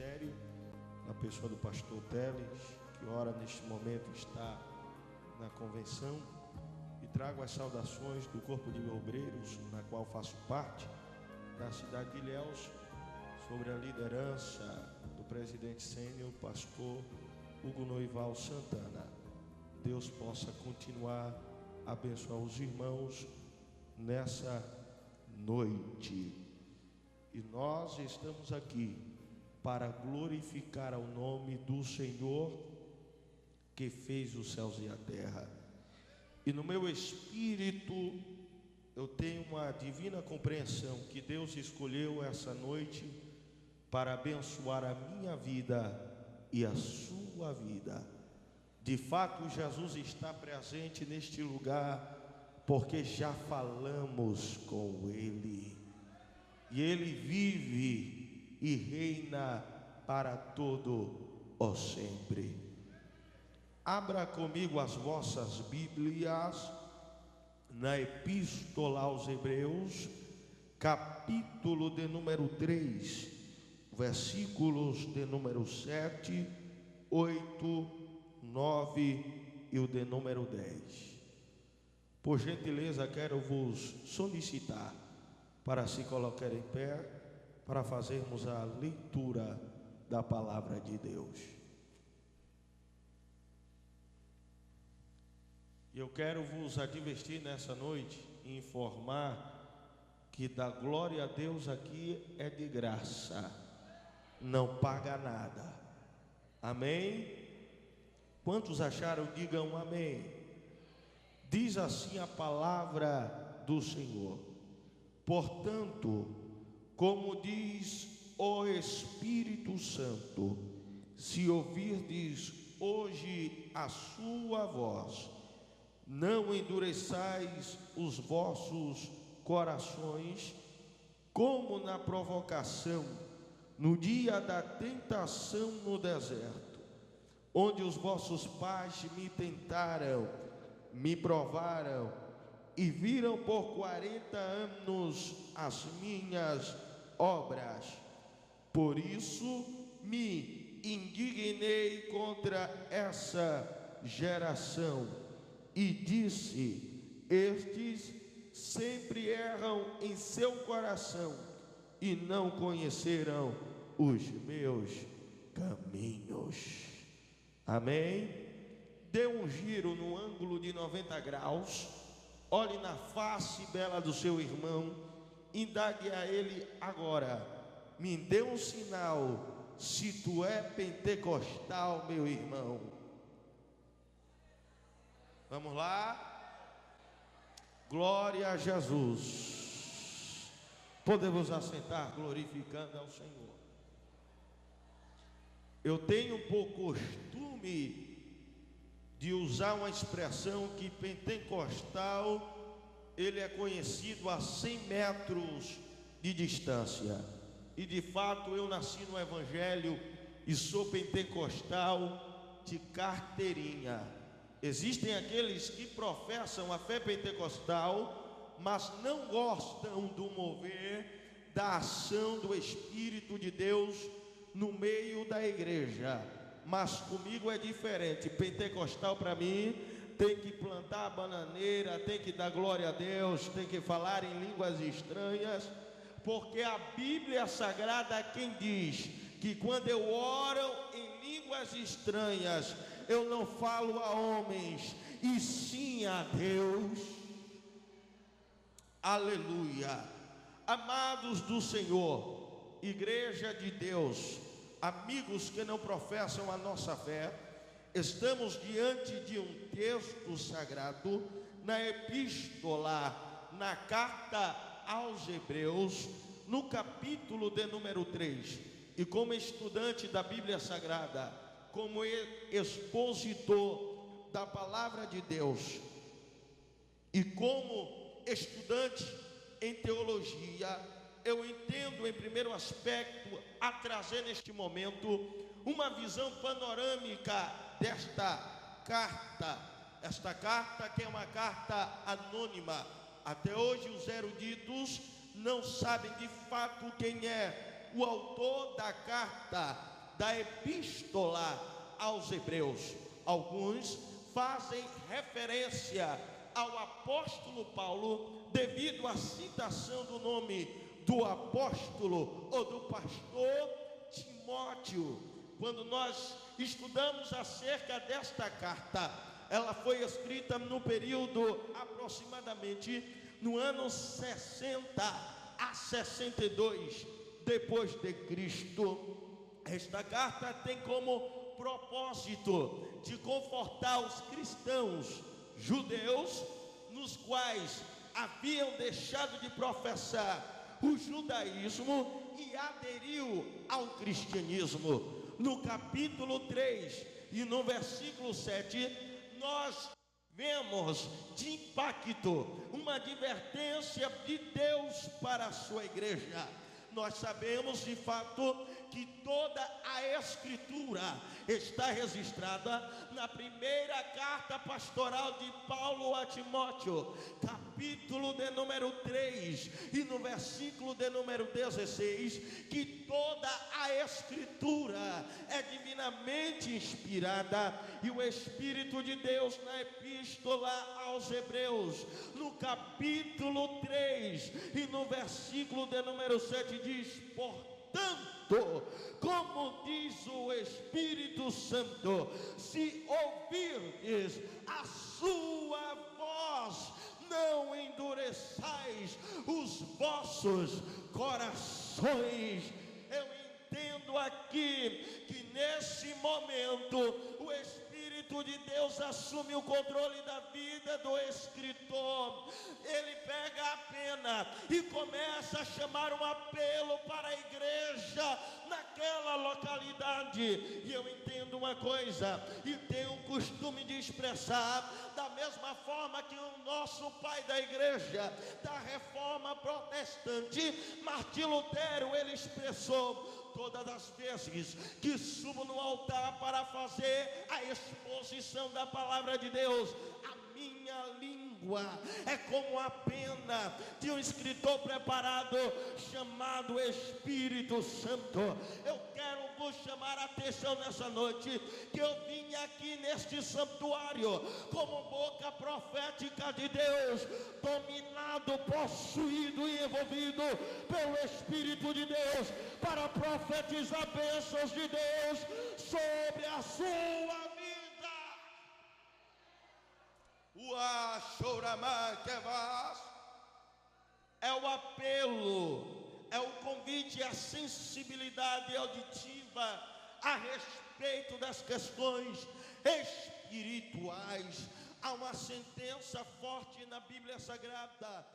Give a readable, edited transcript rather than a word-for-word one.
ministério, na pessoa do pastor Teles, que ora neste momento está na convenção, e trago as saudações do corpo de obreiros, na qual faço parte, da cidade de Ilhéus, sobre a liderança do presidente sênior, pastor Hugo Noival Santana. Deus possa continuar a abençoar os irmãos nessa noite. E nós estamos aqui para glorificar ao nome do Senhor que fez os céus e a terra. E no meu espírito eu tenho uma divina compreensão que Deus escolheu essa noite para abençoar a minha vida e a sua vida. De fato, Jesus está presente neste lugar porque já falamos com Ele. E Ele vive e reina para todo o sempre. Abra comigo as vossas Bíblias na Epístola aos Hebreus, capítulo de número 3, versículos de número 7, 8, 9 e o de número 10. Por gentileza, quero vos solicitar para se colocar em pé, para fazermos a leitura da palavra de Deus. Eu quero vos advertir nessa noite e informar que da glória a Deus aqui é de graça, não paga nada. Amém? Quantos acharam? Digam amém. Diz assim a palavra do Senhor: portanto, como diz o Espírito Santo, se ouvirdes hoje a sua voz, não endureçais os vossos corações, como na provocação, no dia da tentação no deserto, onde os vossos pais me tentaram, me provaram, e viram por 40 anos as minhas obras. Por isso me indignei contra essa geração e disse: estes sempre erram em seu coração e não conheceram os meus caminhos. Amém? Dê um giro no ângulo de 90 graus, olhe na face bela do seu irmão, indague a ele agora: me dê um sinal se tu é pentecostal, meu irmão. Vamos lá? Glória a Jesus. Podemos assentar glorificando ao Senhor. Eu tenho por costume de usar uma expressão que pentecostal, ele é conhecido a 100 metros de distância. E de fato eu nasci no Evangelho e sou pentecostal de carteirinha. Existem aqueles que professam a fé pentecostal, mas não gostam do mover, da ação do Espírito de Deus no meio da igreja. Mas comigo é diferente. Pentecostal para mim tem que plantar a bananeira, tem que dar glória a Deus, tem que falar em línguas estranhas, porque a Bíblia Sagrada quem diz que quando eu oro em línguas estranhas, eu não falo a homens, e sim a Deus. Aleluia. Amados do Senhor, igreja de Deus, amigos que não professam a nossa fé, estamos diante de um texto sagrado na epístola, na carta aos Hebreus, no capítulo de número 3. E como estudante da Bíblia Sagrada, como expositor da palavra de Deus, e como estudante em teologia, eu entendo em primeiro aspecto a trazer neste momento uma visão panorâmica desta carta. Esta carta que é uma carta anônima. Até hoje os eruditos não sabem de fato quem é o autor da carta, da epístola aos Hebreus. Alguns fazem referência ao apóstolo Paulo devido à citação do nome do apóstolo ou do pastor Timóteo. Quando nós estudamos acerca desta carta, ela foi escrita no período aproximadamente no ano 60 a 62 depois de Cristo. Esta carta tem como propósito de confortar os cristãos judeus, nos quais haviam deixado de professar o judaísmo e aderiu ao cristianismo. No capítulo 3 e no versículo 7, nós vemos de impacto uma advertência de Deus para a sua igreja. Nós sabemos de fato que toda a escritura está registrada na primeira carta pastoral de Paulo a Timóteo, capítulo de número 3 e no versículo de número 16, que toda a escritura é divinamente inspirada, e o Espírito de Deus na epístola aos Hebreus, no capítulo 3 e no versículo de número 7 diz: portanto, como diz o Espírito Santo, se ouvirdes a sua voz, não endureçais os vossos corações. Eu entendo aqui que nesse momento o Espírito de Deus assume o controle da vida do escritor. Ele pega a pena e começa a chamar um apelo para a igreja naquela localidade. E eu entendo uma coisa, e tenho o costume de expressar, da mesma forma que o nosso pai da igreja da reforma protestante, Martim Lutero, ele expressou: todas as vezes que subo no altar para fazer a exposição da palavra de Deus, a minha língua é como a pena de um escritor preparado chamado Espírito Santo. Eu quero vos chamar a atenção nessa noite, que eu vim aqui neste santuário como boca profética de Deus, dominado, possuído e envolvido pelo Espírito de Deus, para profetizar bênçãos de Deus sobre a sua vida. É o apelo, é o convite à sensibilidade auditiva a respeito das questões espirituais. Há uma sentença forte na Bíblia Sagrada